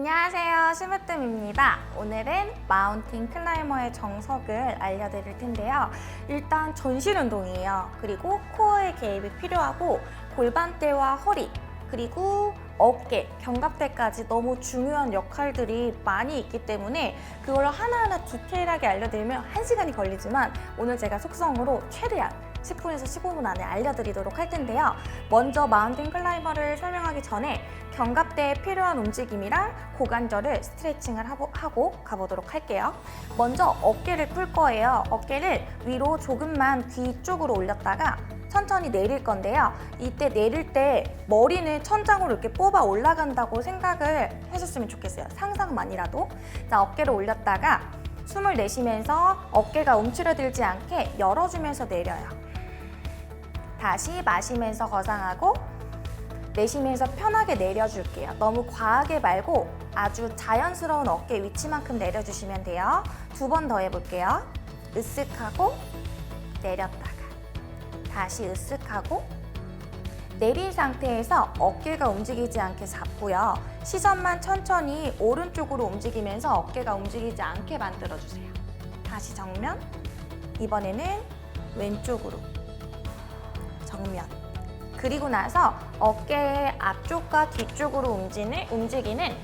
안녕하세요, 심으뜸입니다. 오늘은 마운틴 클라이머의 정석을 알려드릴 텐데요. 일단 전신 운동이에요. 그리고 코어의 개입이 필요하고 골반대와 허리, 그리고 어깨, 견갑대까지 너무 중요한 역할들이 많이 있기 때문에 그걸 하나하나 디테일하게 알려드리면 1시간이 걸리지만 오늘 제가 속성으로 최대한 10분에서 15분 안에 알려드리도록 할 텐데요. 먼저 마운틴 클라이머를 설명하기 전에 견갑대에 필요한 움직임이랑 고관절을 스트레칭을 하고 가보도록 할게요. 먼저 어깨를 풀 거예요. 어깨를 위로 조금만 귀 쪽으로 올렸다가 천천히 내릴 건데요. 이때 내릴 때 머리는 천장으로 이렇게 뽑아 올라간다고 생각을 해줬으면 좋겠어요. 상상만이라도. 자, 어깨를 올렸다가 숨을 내쉬면서 어깨가 움츠러들지 않게 열어주면서 내려요. 다시 마시면서 거상하고 내쉬면서 편하게 내려줄게요. 너무 과하게 말고 아주 자연스러운 어깨 위치만큼 내려주시면 돼요. 2번 더 해볼게요. 으쓱하고 내렸다가 다시 으쓱하고 내린 상태에서 어깨가 움직이지 않게 잡고요. 시선만 천천히 오른쪽으로 움직이면서 어깨가 움직이지 않게 만들어주세요. 다시 정면, 이번에는 왼쪽으로 정면. 그리고 나서 어깨의 앞쪽과 뒤쪽으로 움직이는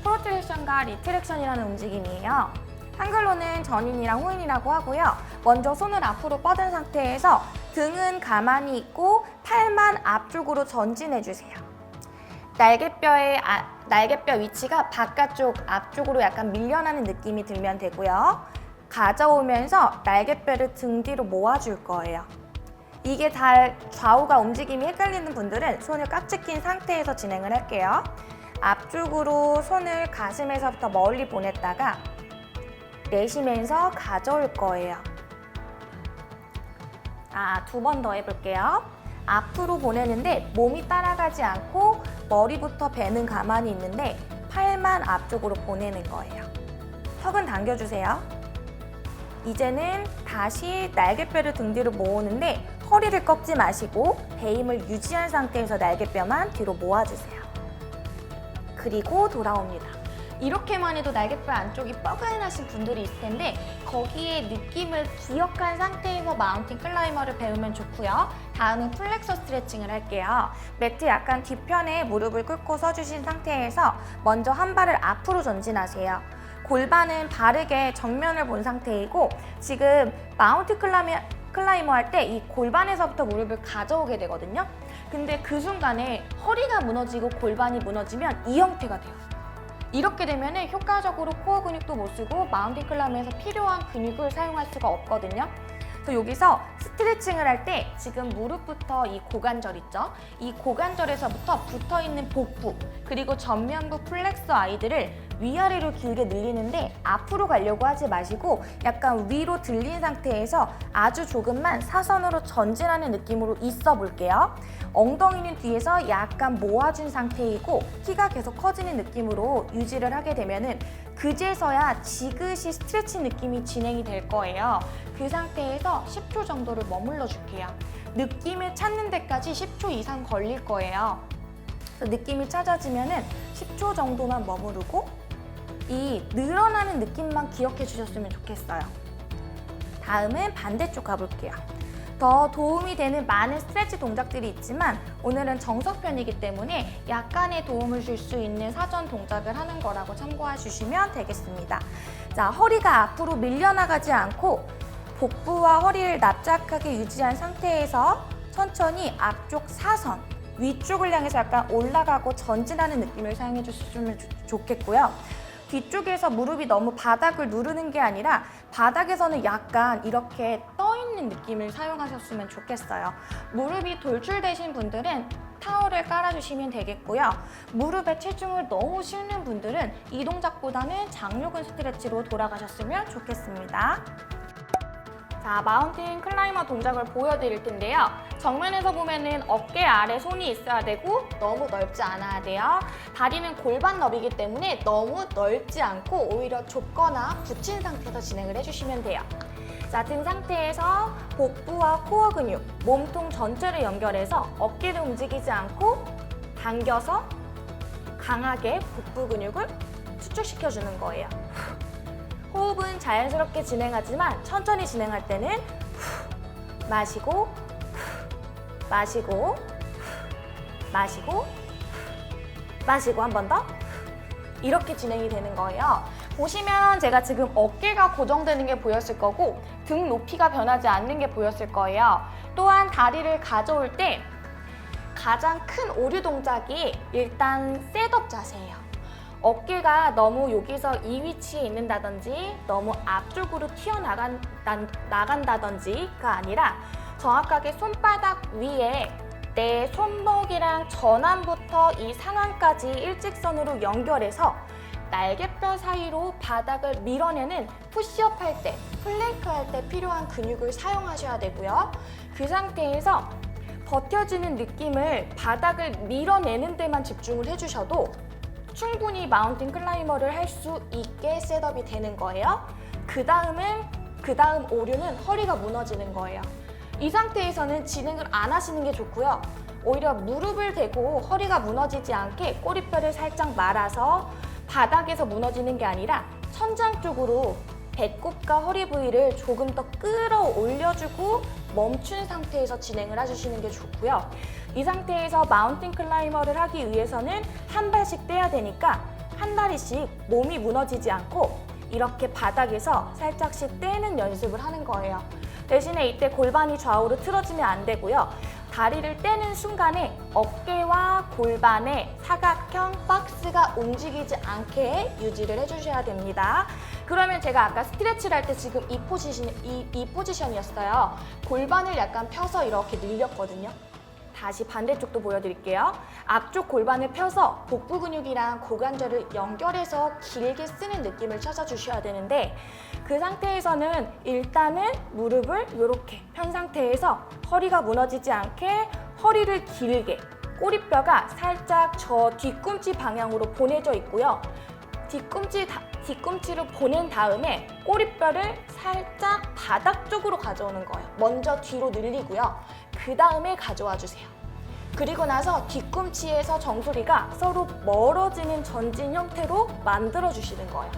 프로트랙션과 리트랙션이라는 움직임이에요. 한글로는 전인이랑 후인이라고 하고요. 먼저 손을 앞으로 뻗은 상태에서 등은 가만히 있고 팔만 앞쪽으로 전진해주세요. 날개뼈 위치가 바깥쪽, 앞쪽으로 약간 밀려나는 느낌이 들면 되고요. 가져오면서 날개뼈를 등 뒤로 모아줄 거예요. 이게 다 좌우가 움직임이 헷갈리는 분들은 손을 깍지 낀 상태에서 진행을 할게요. 앞쪽으로 손을 가슴에서부터 멀리 보냈다가 내쉬면서 가져올 거예요. 2번 더 해볼게요. 앞으로 보내는데 몸이 따라가지 않고 머리부터 배는 가만히 있는데 팔만 앞쪽으로 보내는 거예요. 턱은 당겨주세요. 이제는 다시 날개뼈를 등 뒤로 모으는데 허리를 꺾지 마시고 배 힘을 유지한 상태에서 날개뼈만 뒤로 모아주세요. 그리고 돌아옵니다. 이렇게만 해도 날개뼈 안쪽이 뻐근하신 분들이 있을 텐데 거기에 느낌을 기억한 상태에서 마운틴 클라이머를 배우면 좋고요. 다음은 플렉서 스트레칭을 할게요. 매트 약간 뒤편에 무릎을 꿇고 서주신 상태에서 먼저 한 발을 앞으로 전진하세요. 골반은 바르게 정면을 본 상태이고 지금 마운틴 클라이머 할 때 이 골반에서부터 무릎을 가져오게 되거든요. 근데 그 순간에 허리가 무너지고 골반이 무너지면 이 형태가 돼요. 이렇게 되면 효과적으로 코어 근육도 못 쓰고 마운틴 클라이머에서 필요한 근육을 사용할 수가 없거든요. 그래서 여기서 스트레칭을 할 때 지금 무릎부터 이 고관절 있죠? 이 고관절에서부터 붙어있는 복부 그리고 전면부 플렉서 아이들을 위아래로 길게 늘리는데 앞으로 가려고 하지 마시고 약간 위로 들린 상태에서 아주 조금만 사선으로 전진하는 느낌으로 있어 볼게요. 엉덩이는 뒤에서 약간 모아준 상태이고 키가 계속 커지는 느낌으로 유지를 하게 되면은 그제서야 지그시 스트레칭 느낌이 진행이 될 거예요. 그 상태에서 10초 정도를 머물러 줄게요. 느낌을 찾는 데까지 10초 이상 걸릴 거예요. 그래서 느낌이 찾아지면은 10초 정도만 머무르고 이 늘어나는 느낌만 기억해 주셨으면 좋겠어요. 다음은 반대쪽 가볼게요. 더 도움이 되는 많은 스트레치 동작들이 있지만 오늘은 정석편이기 때문에 약간의 도움을 줄 수 있는 사전 동작을 하는 거라고 참고해 주시면 되겠습니다. 자, 허리가 앞으로 밀려나가지 않고 복부와 허리를 납작하게 유지한 상태에서 천천히 앞쪽 사선, 위쪽을 향해서 약간 올라가고 전진하는 느낌을 사용해 주시면 좋겠고요. 뒤쪽에서 무릎이 너무 바닥을 누르는 게 아니라 바닥에서는 약간 이렇게 떠있는 느낌을 사용하셨으면 좋겠어요. 무릎이 돌출되신 분들은 타월을 깔아주시면 되겠고요. 무릎에 체중을 너무 싣는 분들은 이 동작보다는 장요근 스트레치로 돌아가셨으면 좋겠습니다. 자, 마운틴 클라이머 동작을 보여드릴 텐데요. 정면에서 보면은 어깨 아래 손이 있어야 되고 너무 넓지 않아야 돼요. 다리는 골반 너비이기 때문에 너무 넓지 않고 오히려 좁거나 붙인 상태에서 진행을 해주시면 돼요. 자, 등 상태에서 복부와 코어 근육, 몸통 전체를 연결해서 어깨를 움직이지 않고 당겨서 강하게 복부 근육을 수축시켜주는 거예요. 호흡은 자연스럽게 진행하지만 천천히 진행할 때는 마시고 마시고 마시고 마시고 한 번 더 이렇게 진행이 되는 거예요. 보시면 제가 지금 어깨가 고정되는 게 보였을 거고 등 높이가 변하지 않는 게 보였을 거예요. 또한 다리를 가져올 때 가장 큰 오류 동작이 일단 셋업 자세예요. 어깨가 너무 여기서 이 위치에 있는다든지 너무 앞쪽으로 튀어나간다든지가 아니라 정확하게 손바닥 위에 내 손목이랑 전완부터 이 상완까지 일직선으로 연결해서 날개뼈 사이로 바닥을 밀어내는 푸시업 할 때, 플랭크 할 때 필요한 근육을 사용하셔야 되고요. 그 상태에서 버텨주는 느낌을 바닥을 밀어내는 데만 집중을 해주셔도 충분히 마운틴 클라이머를 할 수 있게 셋업이 되는 거예요. 그 다음 오류는 허리가 무너지는 거예요. 이 상태에서는 진행을 안 하시는 게 좋고요. 오히려 무릎을 대고 허리가 무너지지 않게 꼬리뼈를 살짝 말아서 바닥에서 무너지는 게 아니라 천장 쪽으로 배꼽과 허리 부위를 조금 더 끌어올려주고 멈춘 상태에서 진행을 해주시는 게 좋고요. 이 상태에서 마운틴 클라이머를 하기 위해서는 한 발씩 떼야 되니까 한 다리씩 몸이 무너지지 않고 이렇게 바닥에서 살짝씩 떼는 연습을 하는 거예요. 대신에 이때 골반이 좌우로 틀어지면 안 되고요. 다리를 떼는 순간에 어깨와 골반의 사각형 박스가 움직이지 않게 유지를 해주셔야 됩니다. 그러면 제가 아까 스트레치를 할 때 지금 이 포지션이었어요. 골반을 약간 펴서 이렇게 늘렸거든요. 다시 반대쪽도 보여드릴게요. 앞쪽 골반을 펴서 복부 근육이랑 고관절을 연결해서 길게 쓰는 느낌을 찾아주셔야 되는데 그 상태에서는 일단은 무릎을 이렇게 편 상태에서 허리가 무너지지 않게 허리를 길게 꼬리뼈가 살짝 저 뒤꿈치 방향으로 보내져 있고요. 뒤꿈치로 보낸 다음에 꼬리뼈를 살짝 바닥 쪽으로 가져오는 거예요. 먼저 뒤로 늘리고요. 그 다음에 가져와 주세요. 그리고 나서 뒤꿈치에서 정수리가 서로 멀어지는 전진 형태로 만들어 주시는 거예요.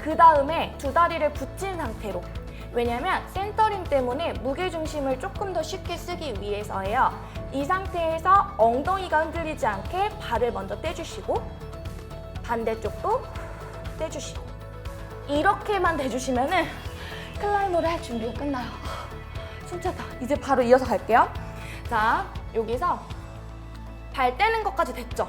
그 다음에 두 다리를 붙인 상태로, 왜냐면 센터링 때문에 무게중심을 조금 더 쉽게 쓰기 위해서예요. 이 상태에서 엉덩이가 흔들리지 않게 발을 먼저 떼주시고 반대쪽도 떼주시고 이렇게만 대주시면은 클라이머를 할 준비가 끝나요. 숨차다. 이제 바로 이어서 갈게요. 자, 여기서 발 떼는 것까지 됐죠?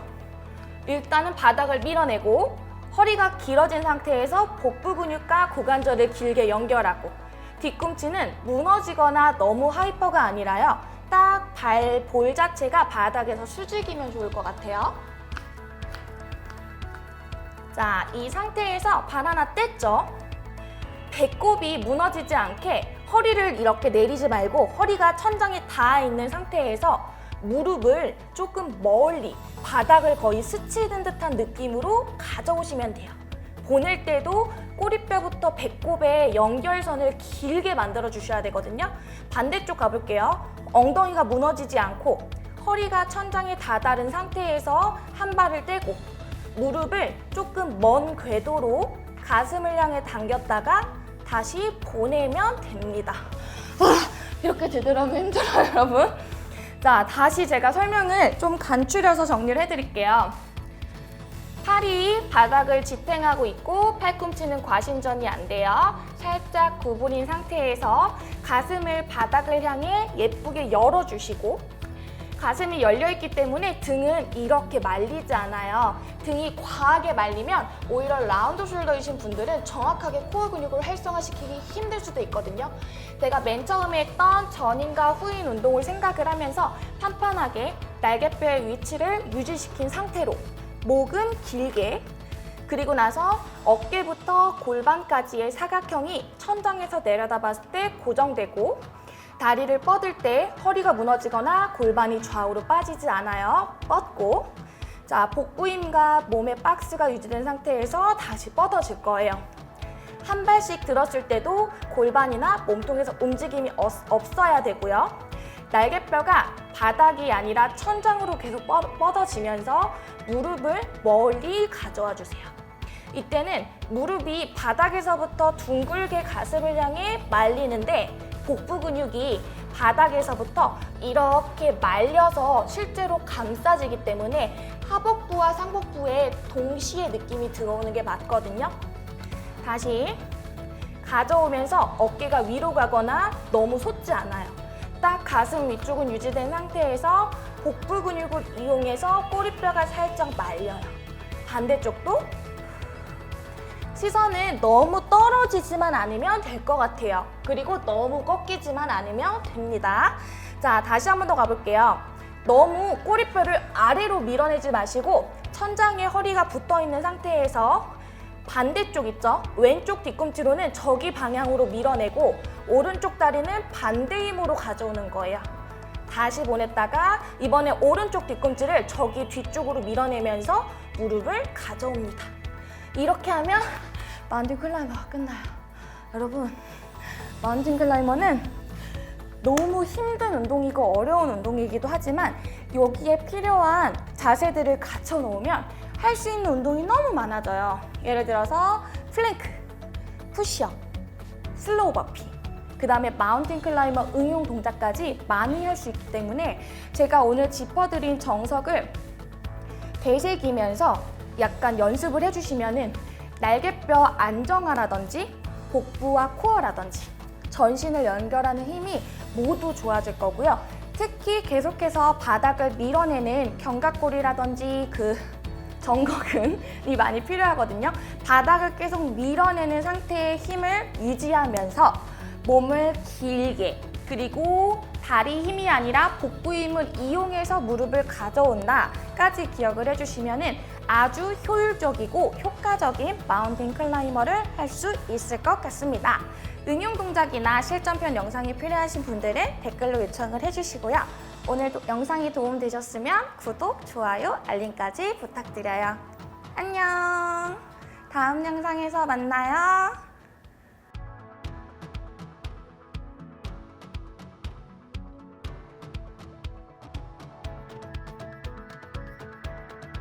일단은 바닥을 밀어내고 허리가 길어진 상태에서 복부 근육과 고관절을 길게 연결하고 뒤꿈치는 무너지거나 너무 하이퍼가 아니라요. 딱 볼 자체가 바닥에서 수직이면 좋을 것 같아요. 자, 이 상태에서 발 하나 뗐죠? 배꼽이 무너지지 않게 허리를 이렇게 내리지 말고 허리가 천장에 닿아 있는 상태에서 무릎을 조금 멀리 바닥을 거의 스치는 듯한 느낌으로 가져오시면 돼요. 보낼 때도 꼬리뼈부터 배꼽의 연결선을 길게 만들어 주셔야 되거든요. 반대쪽 가볼게요. 엉덩이가 무너지지 않고 허리가 천장에 다다른 상태에서 한 발을 떼고 무릎을 조금 먼 궤도로 가슴을 향해 당겼다가 다시 보내면 됩니다. 이렇게 되더라면 힘들어요, 여러분. 자, 다시 제가 설명을 좀 간추려서 정리를 해드릴게요. 팔이 바닥을 지탱하고 있고 팔꿈치는 과신전이 안 돼요. 살짝 구부린 상태에서 가슴을 바닥을 향해 예쁘게 열어주시고 가슴이 열려있기 때문에 등은 이렇게 말리지 않아요. 등이 과하게 말리면 오히려 라운드 숄더이신 분들은 정확하게 코어 근육을 활성화시키기 힘들 수도 있거든요. 제가 맨 처음에 했던 전인과 후인 운동을 생각을 하면서 판판하게 날개뼈의 위치를 유지시킨 상태로 목은 길게, 그리고 나서 어깨부터 골반까지의 사각형이 천장에서 내려다봤을 때 고정되고 다리를 뻗을 때 허리가 무너지거나 골반이 좌우로 빠지지 않아요. 뻗고, 자, 복부 힘과 몸의 박스가 유지된 상태에서 다시 뻗어질 거예요. 한 발씩 들었을 때도 골반이나 몸통에서 움직임이 없어야 되고요. 날개뼈가 바닥이 아니라 천장으로 계속 뻗어지면서 무릎을 멀리 가져와 주세요. 이때는 무릎이 바닥에서부터 둥글게 가슴을 향해 말리는데 복부 근육이 바닥에서부터 이렇게 말려서 실제로 감싸지기 때문에 하복부와 상복부에 동시에 느낌이 들어오는 게 맞거든요. 다시 가져오면서 어깨가 위로 가거나 너무 솟지 않아요. 딱 가슴 위쪽은 유지된 상태에서 복부 근육을 이용해서 꼬리뼈가 살짝 말려요. 반대쪽도 시선은 너무 떨어지지만 않으면 될 것 같아요. 그리고 너무 꺾이지만 않으면 됩니다. 자, 다시 한 번 더 가볼게요. 너무 꼬리뼈를 아래로 밀어내지 마시고 천장에 허리가 붙어 있는 상태에서 반대쪽 있죠? 왼쪽 뒤꿈치로는 저기 방향으로 밀어내고 오른쪽 다리는 반대 힘으로 가져오는 거예요. 다시 보냈다가 이번에 오른쪽 뒤꿈치를 저기 뒤쪽으로 밀어내면서 무릎을 가져옵니다. 이렇게 하면 마운틴 클라이머가 끝나요. 여러분, 마운틴 클라이머는 너무 힘든 운동이고 어려운 운동이기도 하지만 여기에 필요한 자세들을 갖춰 놓으면 할 수 있는 운동이 너무 많아져요. 예를 들어서 플랭크, 푸시업, 슬로우 버피, 그 다음에 마운틴 클라이머 응용 동작까지 많이 할 수 있기 때문에 제가 오늘 짚어드린 정석을 되새기면서 약간 연습을 해주시면은 날개뼈 안정화라든지 복부와 코어라든지 전신을 연결하는 힘이 모두 좋아질 거고요. 특히 계속해서 바닥을 밀어내는 견갑골이라든지 그 정거근이 많이 필요하거든요. 바닥을 계속 밀어내는 상태의 힘을 유지하면서 몸을 길게, 그리고 다리 힘이 아니라 복부 힘을 이용해서 무릎을 가져온다까지 기억을 해주시면 아주 효율적이고 효과적인 마운틴 클라이머를 할 수 있을 것 같습니다. 응용 동작이나 실전편 영상이 필요하신 분들은 댓글로 요청을 해주시고요. 오늘 영상이 도움되셨으면 구독, 좋아요, 알림까지 부탁드려요. 안녕! 다음 영상에서 만나요.